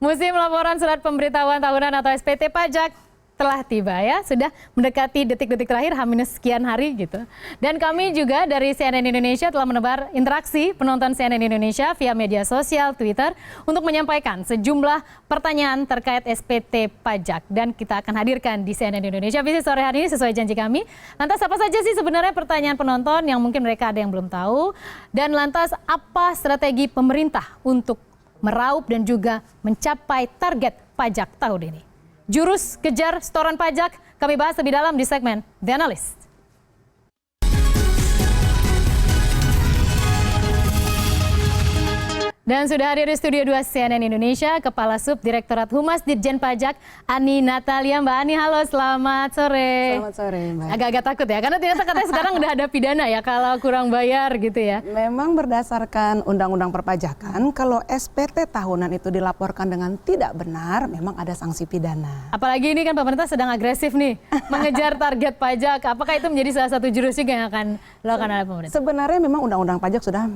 Musim laporan surat pemberitahuan tahunan atau SPT pajak telah tiba ya, sudah mendekati detik-detik terakhir H-sekian hari gitu. Dan kami juga dari CNN Indonesia telah menebar interaksi penonton CNN Indonesia via media sosial Twitter untuk menyampaikan sejumlah pertanyaan terkait SPT pajak dan kita akan hadirkan di CNN Indonesia Visit sore hari ini sesuai janji kami. Lantas apa saja sih sebenarnya pertanyaan penonton yang mungkin mereka ada yang belum tahu, dan lantas apa strategi pemerintah untuk meraup dan juga mencapai target pajak tahun ini. Jurus kejar setoran pajak kami bahas lebih dalam di segmen The Analyst. Dan sudah hadir di Studio 2 CNN Indonesia, Kepala Subdirektorat Humas Ditjen Pajak, Ani Natalia. Mbak Ani, halo, selamat sore. Selamat sore, Mbak. Agak-agak takut ya, karena ternyata katanya sekarang udah ada pidana ya kalau kurang bayar gitu ya. Memang berdasarkan Undang-Undang Perpajakan, kalau SPT tahunan itu dilaporkan dengan tidak benar, memang ada sanksi pidana. Apalagi ini kan pemerintah sedang agresif nih, mengejar target pajak. Apakah itu menjadi salah satu jurus juga yang akan dilakukan oleh pemerintah? Sebenarnya memang Undang-Undang Pajak sudah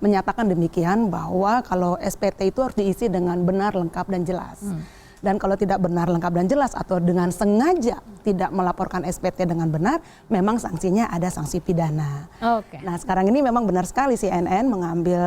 menyatakan demikian, bahwa kalau SPT itu harus diisi dengan benar, lengkap, dan jelas. Dan kalau tidak benar, lengkap, dan jelas atau dengan sengaja tidak melaporkan SPT dengan benar, memang sanksinya ada sanksi pidana. Oke. Nah, sekarang ini memang benar sekali CNN mengambil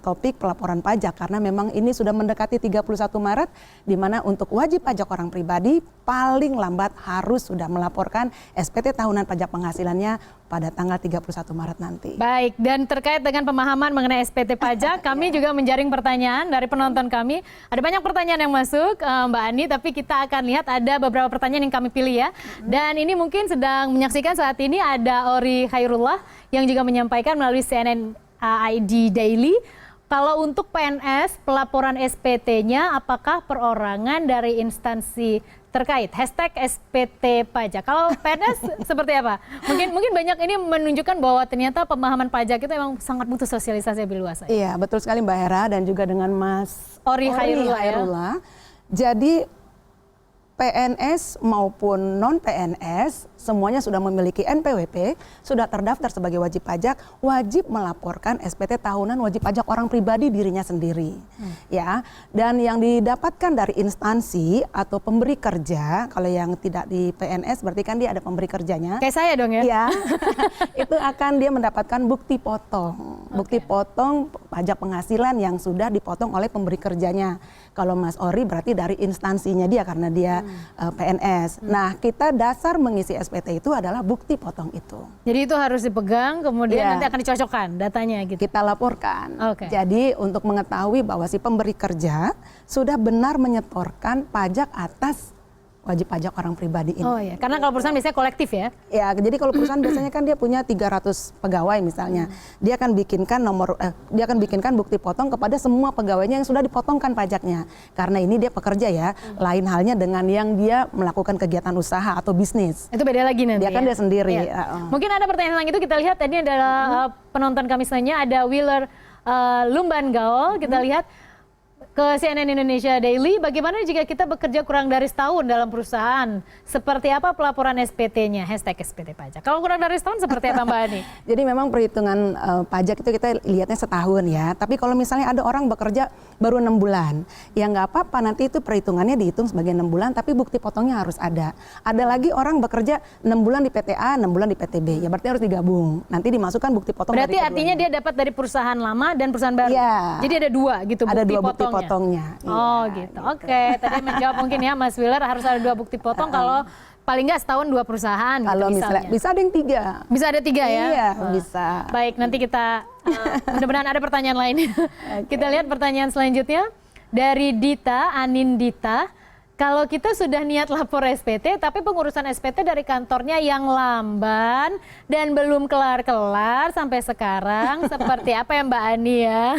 topik pelaporan pajak karena memang ini sudah mendekati 31 Maret di mana untuk wajib pajak orang pribadi paling lambat harus sudah melaporkan SPT tahunan pajak penghasilannya pada tanggal 31 Maret nanti. Baik, dan terkait dengan pemahaman mengenai SPT pajak, kami juga menjaring pertanyaan dari penonton kami. Ada banyak pertanyaan yang masuk, Mbak Ani, tapi kita akan lihat ada beberapa pertanyaan yang kami pilih ya. Dan ini mungkin sedang menyaksikan saat ini ada Ori Khairullah yang juga menyampaikan melalui CNN ID Daily. Kalau untuk PNS, pelaporan SPT-nya apakah perorangan dari instansi terkait? Hashtag SPT pajak. Kalau PNS seperti apa? Mungkin banyak ini menunjukkan bahwa ternyata pemahaman pajak itu memang sangat butuh sosialisasi lebih luas. Iya, betul sekali Mbak Hera dan juga dengan Mas Ori Khairullah. Jadi PNS maupun non-PNS semuanya sudah memiliki NPWP, sudah terdaftar sebagai wajib pajak, wajib melaporkan SPT tahunan wajib pajak orang pribadi dirinya sendiri. Ya, dan yang didapatkan dari instansi atau pemberi kerja, kalau yang tidak di PNS berarti kan dia ada pemberi kerjanya. Kayak saya dong ya. Ya. Itu akan dia mendapatkan bukti potong. Bukti potong pajak penghasilan yang sudah dipotong oleh pemberi kerjanya. Kalau Mas Ori berarti dari instansinya dia karena dia PNS. Nah, kita dasar mengisi SPT itu adalah bukti potong itu. Jadi itu harus dipegang, kemudian nanti akan dicocokkan datanya gitu. Kita laporkan. Oke. Jadi untuk mengetahui bahwa si pemberi kerja sudah benar menyetorkan pajak atas wajib pajak orang pribadi ini. Oh iya, karena kalau perusahaan biasanya kolektif ya. Ya, jadi kalau perusahaan biasanya kan dia punya 300 pegawai misalnya. Dia akan bikinkan bukti potong kepada semua pegawainya yang sudah dipotongkan pajaknya. Karena ini dia pekerja ya. Lain halnya dengan yang dia melakukan kegiatan usaha atau bisnis. Itu beda lagi nanti. Dia kan dia sendiri. Ya. Mungkin ada pertanyaan tentang itu, kita lihat tadi adalah penonton kami selanjutnya ada Wheeler Lumban Gaol. Kita lihat ke CNN Indonesia Daily, bagaimana jika kita bekerja kurang dari setahun dalam perusahaan? Seperti apa pelaporan SPT-nya? Hashtag SPT pajak. Kalau kurang dari setahun seperti apa Mbak Ani? Jadi memang perhitungan pajak itu kita lihatnya setahun ya. Tapi kalau misalnya ada orang bekerja baru 6 bulan, ya nggak apa-apa, nanti itu perhitungannya dihitung sebagai 6 bulan, tapi bukti potongnya harus ada. Ada lagi orang bekerja 6 bulan di PT A, 6 bulan di PTB, ya berarti harus digabung. Nanti dimasukkan bukti potong. Berarti artinya dia dapat dari perusahaan lama dan perusahaan baru? Ya. Jadi ada dua gitu bukti ada dua potongnya? Bukti potongnya. Oh ya, gitu. Oke, tadi menjawab mungkin ya Mas Wheeler harus ada 2 bukti potong kalau paling nggak setahun 2 perusahaan. Kalau gitu, misalnya bisa ada yang 3. Bisa ada 3 ya? Iya, bisa. Baik, nanti kita mudah-mudahan ada pertanyaan lain. Kita lihat pertanyaan selanjutnya dari Dita, Anindita. Kalau kita sudah niat lapor SPT, tapi pengurusan SPT dari kantornya yang lamban dan belum kelar-kelar sampai sekarang, seperti apa ya Mbak Ani ya?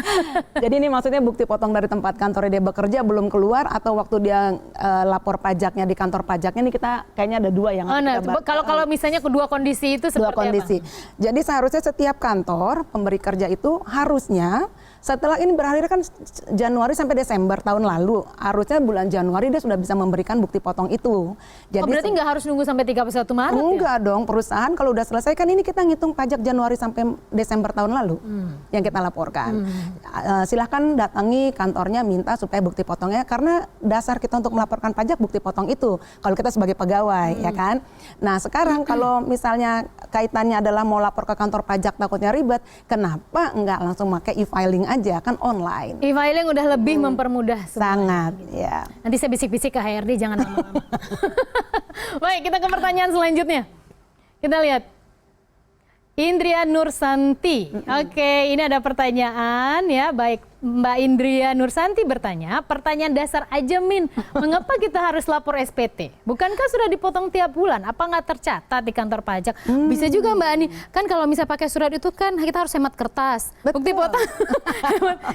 Jadi ini maksudnya bukti potong dari tempat kantornya dia bekerja belum keluar atau waktu dia lapor pajaknya di kantor pajaknya, ini kita kayaknya ada 2 yang kalau misalnya kedua kondisi itu seperti dua kondisi. apa? Jadi seharusnya setiap kantor pemberi kerja itu harusnya Setelah ini berakhir kan Januari sampai Desember tahun lalu, harusnya bulan Januari dia sudah bisa memberikan bukti potong itu. Jadi berarti nggak harus nunggu sampai 31 Maret enggak dong, perusahaan kalau udah selesai kan ini kita ngitung pajak Januari sampai Desember tahun lalu yang kita laporkan. Silahkan datangi kantornya minta supaya bukti potongnya, karena dasar kita untuk melaporkan pajak bukti potong itu kalau kita sebagai pegawai ya kan. Nah sekarang kalau misalnya kaitannya adalah mau lapor ke kantor pajak takutnya ribet, kenapa enggak langsung pakai e-filing aja, kan online. E-filing udah lebih mempermudah sangat ya. Nanti saya bisik-bisik ke HRD, jangan lama-lama. Baik, kita ke pertanyaan selanjutnya. Kita lihat. Indria Nursanti. Oke, ini ada pertanyaan ya. Baik, Mbak Indria Nursanti bertanya, pertanyaan dasar aja Min, mengapa kita harus lapor SPT? Bukankah sudah dipotong tiap bulan? Apa nggak tercatat di kantor pajak? Bisa juga Mbak Ani, kan kalau bisa pakai surat itu kan kita harus hemat kertas. Betul. Bukti potong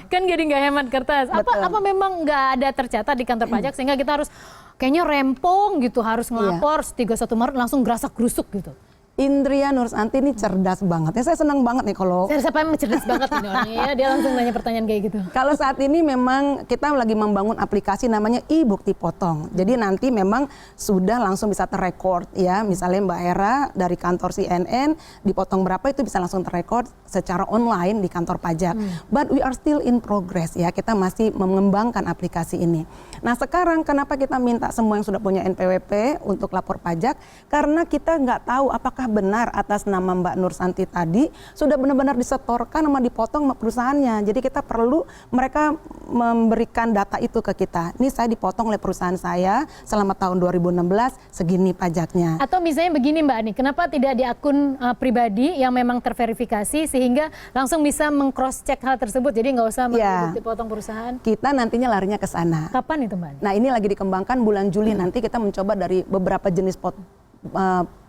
kan jadi nggak hemat kertas. Apa memang nggak ada tercatat di kantor pajak sehingga kita harus kayaknya rempong gitu, harus ngelapor 31 Maret langsung gerasak gerusuk gitu? Indria Nursanti ini cerdas banget. Ya, saya senang banget nih kalau siapa yang cerdas banget ini orangnya ya, dia langsung nanya pertanyaan kayak gitu. Kalau saat ini memang kita lagi membangun aplikasi namanya e-bukti potong. Jadi nanti memang sudah langsung bisa terrekord ya. Misalnya Mbak Era dari kantor CNN dipotong berapa itu bisa langsung terrekord secara online di kantor pajak. But we are still in progress ya. Kita masih mengembangkan aplikasi ini. Nah sekarang kenapa kita minta semua yang sudah punya NPWP untuk lapor pajak? Karena kita nggak tahu apakah benar atas nama Mbak Nursanti tadi sudah benar-benar disetorkan sama dipotong sama perusahaannya. Jadi kita perlu mereka memberikan data itu ke kita. Ini saya dipotong oleh perusahaan saya selama tahun 2016 segini pajaknya. Atau misalnya begini Mbak Ani, kenapa tidak di akun pribadi yang memang terverifikasi sehingga langsung bisa meng-cross check hal tersebut. Jadi nggak usah bukti potong perusahaan. Kita nantinya larinya ke sana. Kapan itu Mbak Ani? Nah ini lagi dikembangkan bulan Juli nanti kita mencoba dari beberapa jenis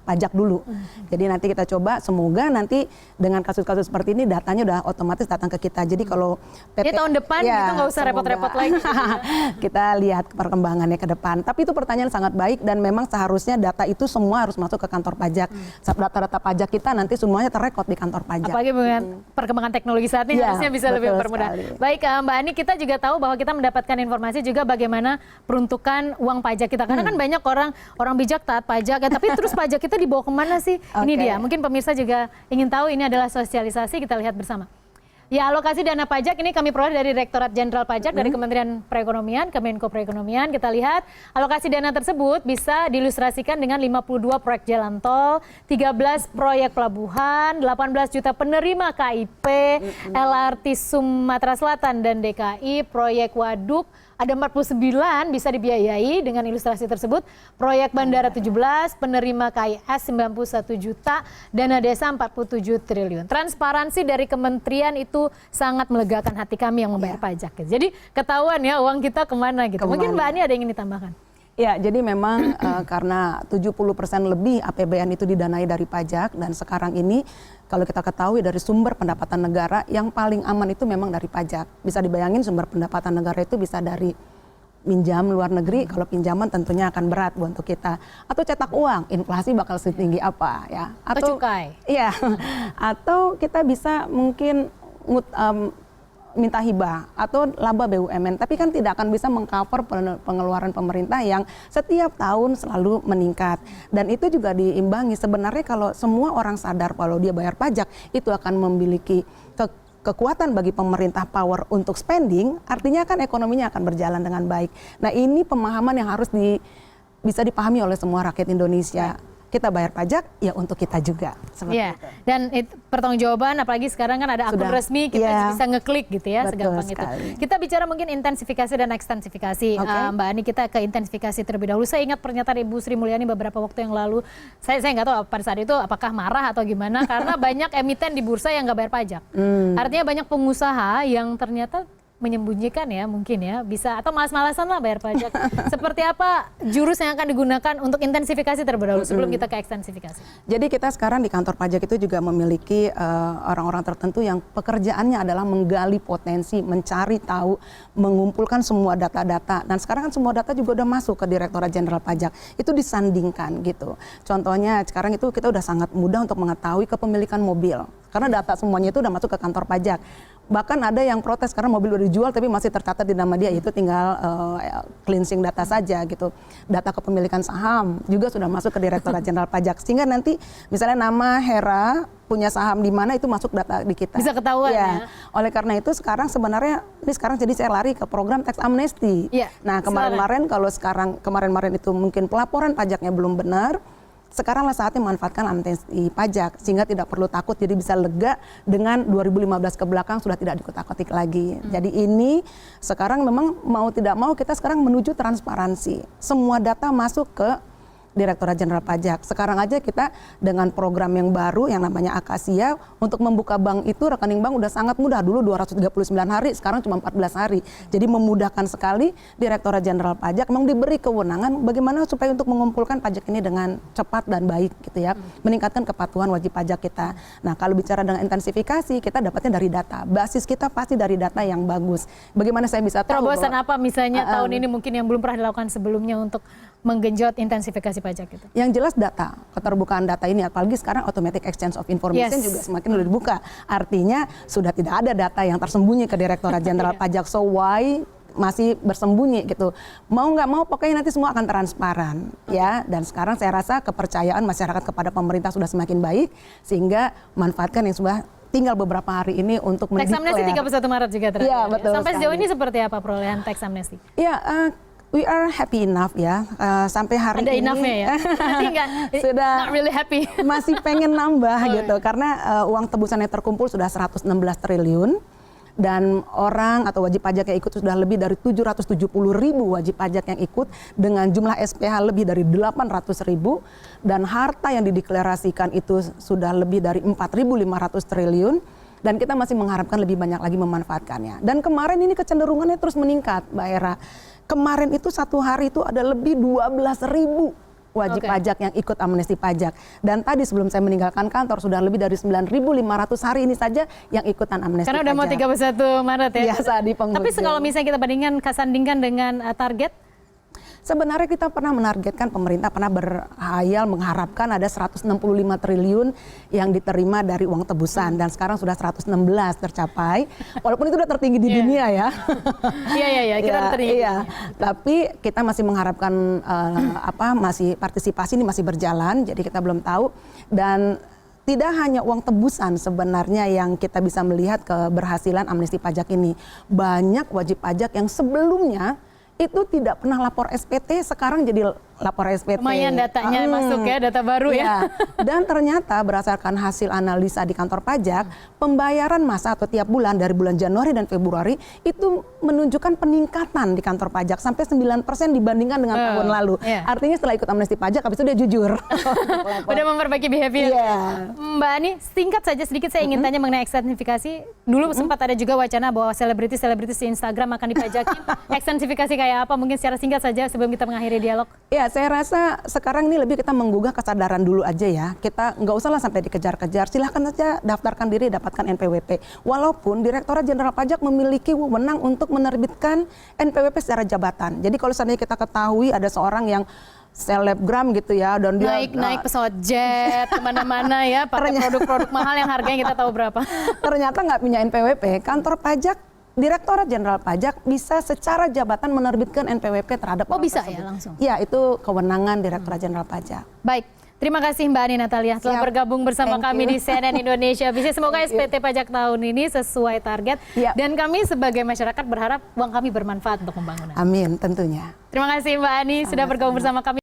pajak dulu. Jadi nanti kita coba, semoga nanti dengan kasus-kasus seperti ini datanya udah otomatis datang ke kita. Jadi kalau PT tahun depan ya, gitu nggak usah repot-repot lagi. Kita lihat perkembangannya ke depan. Tapi itu pertanyaan sangat baik dan memang seharusnya data itu semua harus masuk ke kantor pajak. Data-data pajak kita nanti semuanya terrekod di kantor pajak. Apalagi dengan perkembangan teknologi saat ini harusnya bisa lebih mempermudah. Baik Mbak Ani, kita juga tahu bahwa kita mendapatkan informasi juga bagaimana peruntukan uang pajak kita. Karena kan banyak orang bijak taat pajak, ya, tapi terus pajak kita dibawa kemana sih? Ini dia. Mungkin pemirsa juga ingin tahu, ini adalah sosialisasi, kita lihat bersama. Ya, alokasi dana pajak ini kami peroleh dari Direktorat Jenderal Pajak dari Kementerian Perekonomian, Kemenko Perekonomian. Kita lihat alokasi dana tersebut bisa diilustrasikan dengan 52 proyek jalan tol, 13 proyek pelabuhan, 18 juta penerima KIP, LRT Sumatera Selatan dan DKI, proyek waduk, ada 49 bisa dibiayai dengan ilustrasi tersebut. Proyek Bandara 17, penerima KIS 91 juta, dana desa 47 triliun. Transparansi dari kementerian itu sangat melegakan hati kami yang membayar pajak. Jadi ketahuan ya uang kita kemana gitu. Mungkin Mbak Ani ada yang ingin ditambahkan? Ya, jadi memang karena 70% lebih APBN itu didanai dari pajak dan sekarang ini kalau kita ketahui dari sumber pendapatan negara yang paling aman itu memang dari pajak. Bisa dibayangin sumber pendapatan negara itu bisa dari pinjam luar negeri, kalau pinjaman tentunya akan berat untuk kita. Atau cetak uang, inflasi bakal setinggi apa ya? Atau cukai. Iya. Atau kita bisa mungkin minta hibah atau laba BUMN, tapi kan tidak akan bisa mengcover pengeluaran pemerintah yang setiap tahun selalu meningkat. Dan itu juga diimbangi sebenarnya kalau semua orang sadar kalau dia bayar pajak itu akan memiliki kekuatan bagi pemerintah power untuk spending, artinya kan ekonominya akan berjalan dengan baik. Nah ini pemahaman yang harus bisa dipahami oleh semua rakyat Indonesia. Kita bayar pajak ya untuk kita juga. Iya. Dan pertanggungjawaban apalagi sekarang kan ada akun resmi, kita bisa ngeklik gitu ya, segampang itu. Kita bicara mungkin intensifikasi dan ekstensifikasi. Mbak Ani, kita ke intensifikasi terlebih dahulu. Saya ingat pernyataan Ibu Sri Mulyani beberapa waktu yang lalu. Saya nggak tahu pada saat itu apakah marah atau gimana karena banyak emiten di bursa yang nggak bayar pajak. Artinya banyak pengusaha yang ternyata menyembunyikan ya mungkin ya bisa atau malas-malasan lah bayar pajak. Seperti apa jurus yang akan digunakan untuk intensifikasi terlebih dahulu sebelum kita ke ekstensifikasi? Jadi kita sekarang di kantor pajak itu juga memiliki orang-orang tertentu yang pekerjaannya adalah menggali potensi, mencari tahu, mengumpulkan semua data-data. Dan sekarang kan semua data juga udah masuk ke Direktorat Jenderal Pajak. Itu disandingkan gitu. Contohnya sekarang itu kita udah sangat mudah untuk mengetahui kepemilikan mobil. Karena data semuanya itu udah masuk ke kantor pajak. Bahkan ada yang protes karena mobil udah dijual tapi masih tercatat di nama dia, itu tinggal cleansing data saja gitu. Data kepemilikan saham juga sudah masuk ke Direktorat Jenderal Pajak, sehingga nanti misalnya nama Hera punya saham di mana itu masuk data di kita. Bisa ketahuan ya. Oleh karena itu sekarang sebenarnya jadi saya lari ke program tax amnesty. Ya, Nah kemarin-kemarin kalau sekarang kemarin itu mungkin pelaporan pajaknya belum benar, sekaranglah saatnya memanfaatkan amnesti pajak sehingga tidak perlu takut, jadi bisa lega dengan 2015 ke belakang sudah tidak dikutak-kutik lagi. Jadi ini sekarang memang mau tidak mau kita sekarang menuju transparansi. Semua data masuk ke Direktorat Jenderal Pajak. Sekarang aja kita dengan program yang baru yang namanya Akasia, untuk membuka bank itu rekening bank udah sangat mudah. Dulu 239 hari, sekarang cuma 14 hari. Jadi memudahkan sekali. Direktorat Jenderal Pajak memang diberi kewenangan bagaimana supaya untuk mengumpulkan pajak ini dengan cepat dan baik gitu ya. Meningkatkan kepatuhan wajib pajak kita. Nah, kalau bicara dengan intensifikasi, kita dapatnya dari data. Basis kita pasti dari data yang bagus. Bagaimana saya bisa tahu Terobosan bahwa, apa misalnya tahun ini mungkin yang belum pernah dilakukan sebelumnya untuk menggenjot intensifikasi pajak itu? Yang jelas data, keterbukaan data ini, apalagi sekarang automatic exchange of information juga semakin lebih dibuka. Artinya sudah tidak ada data yang tersembunyi ke Direktorat Jenderal Pajak. So why masih bersembunyi gitu? Mau nggak mau pokoknya nanti semua akan transparan ya. Dan sekarang saya rasa kepercayaan masyarakat kepada pemerintah sudah semakin baik, sehingga manfaatkan yang sudah tinggal beberapa hari ini untuk Tax amnesty 31 Maret juga terakhir. Ya, betul Sampai sekali. sejauh ini seperti apa perolehan tax amnesty? Ya, we are happy enough ya, sampai hari Ada ini enough-nya ya? Nanti sudah not really happy. masih pengen nambah gitu, karena uang tebusan yang terkumpul sudah 116 triliun, dan orang atau wajib pajak yang ikut sudah lebih dari 770.000 wajib pajak yang ikut, dengan jumlah SPH lebih dari 800.000, dan harta yang dideklarasikan itu sudah lebih dari 4.500 triliun, dan kita masih mengharapkan lebih banyak lagi memanfaatkannya. Dan kemarin ini kecenderungannya terus meningkat, Mbak Hera. Kemarin itu satu hari itu ada lebih 12.000 wajib pajak yang ikut amnesti pajak. Dan tadi sebelum saya meninggalkan kantor sudah lebih dari 9.500 hari ini saja yang ikutan amnesti Karena udah pajak. mau 31 Maret ya. Biasa di penghujung. Tapi kalau misalnya kita sandingkan dengan target, sebenarnya kita pernah menargetkan, pemerintah pernah berhayal mengharapkan ada 165 triliun yang diterima dari uang tebusan, dan sekarang sudah 116 tercapai. Walaupun itu udah tertinggi di dunia ya. Iya, kita tertinggi. Iya. Tapi kita masih mengharapkan masih partisipasi ini masih berjalan, jadi kita belum tahu. Dan tidak hanya uang tebusan sebenarnya yang kita bisa melihat keberhasilan amnesti pajak ini. Banyak wajib pajak yang sebelumnya itu tidak pernah lapor SPT, sekarang jadi lapor SPT. Lumayan datanya masuk ya, data baru ya. Dan ternyata berdasarkan hasil analisa di kantor pajak, pembayaran masa atau tiap bulan dari bulan Januari dan Februari itu menunjukkan peningkatan di kantor pajak sampai 9% dibandingkan dengan tahun lalu. Artinya setelah ikut amnesti pajak, habis itu dia jujur. Udah memperbaiki behavior. Mbak Ani, singkat saja sedikit saya ingin tanya mengenai ekstensifikasi. Dulu sempat ada juga wacana bahwa selebritis di Instagram akan dipajakin. Ekstensifikasi kayak apa? Mungkin secara singkat saja sebelum kita mengakhiri dialog. Ya, saya rasa sekarang ini lebih kita menggugah kesadaran dulu aja ya. Kita nggak usah lah sampai dikejar-kejar. Silahkan saja daftarkan diri, dapatkan NPWP. Walaupun Direktorat Jenderal Pajak memiliki wewenang untuk menerbitkan NPWP secara jabatan. Jadi kalau seandainya kita ketahui ada seorang yang selebgram gitu ya, dan dia naik pesawat jet kemana-mana ya, pakai produk-produk mahal yang harganya kita tahu berapa. Ternyata nggak punya NPWP, kantor pajak, Direktorat Jenderal Pajak bisa secara jabatan menerbitkan NPWP terhadap orang bisa tersebut. ya langsung? Ya, itu kewenangan Direktorat Jenderal Pajak. Baik, terima kasih Mbak Ani Natalia telah bergabung bersama kami di CNN Indonesia Bisnis. Semoga SPT Pajak tahun ini sesuai target. Dan kami sebagai masyarakat berharap uang kami bermanfaat untuk pembangunan. Amin, tentunya. Terima kasih Mbak Ani sudah bergabung bersama kami.